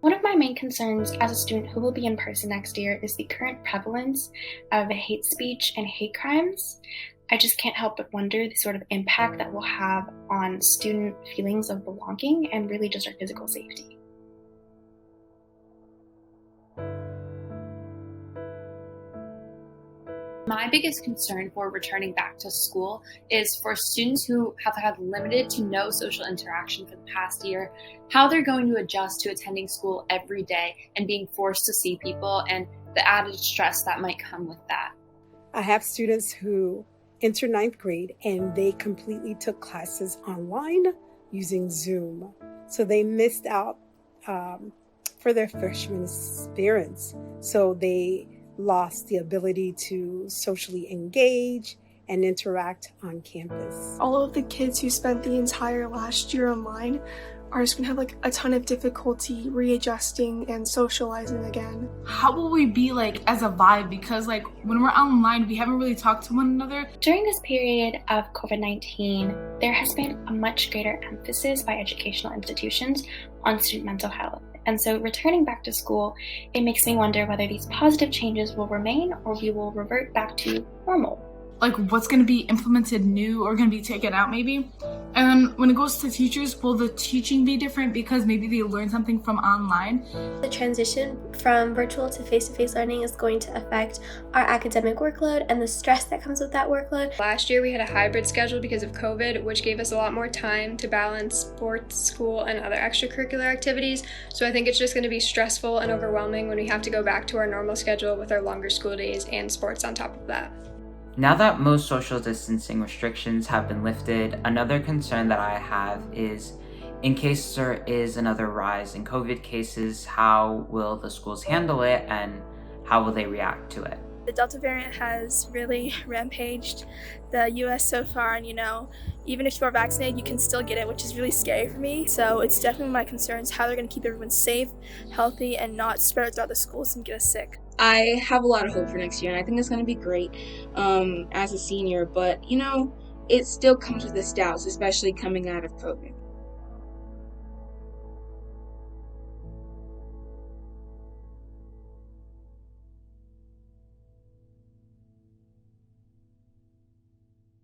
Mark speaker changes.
Speaker 1: One of my main concerns as a student who will be in person next year is the current prevalence of hate speech and hate crimes. I just can't help but wonder the sort of impact that will have on student feelings of belonging and really just our physical safety.
Speaker 2: My biggest concern for returning back to school is for students who have had limited to no social interaction for the past year, how they're going to adjust to attending school every day and being forced to see people and the added stress that might come with that.
Speaker 3: I have students who enter ninth grade and they completely took classes online using Zoom. So they missed out for their freshman experience. So they lost the ability to socially engage and interact on campus.
Speaker 4: All of the kids who spent the entire last year online are just gonna have a ton of difficulty readjusting and socializing again.
Speaker 5: How will we be as a vibe? Because when we're online, we haven't really talked to one another.
Speaker 1: During this period of COVID-19, there has been a much greater emphasis by educational institutions on student mental health. And so returning back to school, it makes me wonder whether these positive changes will remain or we will revert back to normal.
Speaker 5: What's going to be implemented new or going to be taken out maybe? And when it goes to teachers, will the teaching be different because maybe they learned something from online?
Speaker 6: The transition from virtual to face-to-face learning is going to affect our academic workload and the stress that comes with that workload.
Speaker 7: Last year we had a hybrid schedule because of COVID, which gave us a lot more time to balance sports, school, and other extracurricular activities. So I think it's just going to be stressful and overwhelming when we have to go back to our normal schedule with our longer school days and sports on top of that.
Speaker 8: Now that most social distancing restrictions have been lifted, another concern that I have is, in case there is another rise in COVID cases, how will the schools handle it and how will they react to it?
Speaker 9: The Delta variant has really rampaged the US so far, and even if you are vaccinated, you can still get it, which is really scary for me. So it's definitely my concerns how they're going to keep everyone safe, healthy, and not spread it throughout the schools and get us sick.
Speaker 10: I have a lot of hope for next year, and I think it's going to be great as a senior, but it still comes with its doubts, especially coming out of COVID.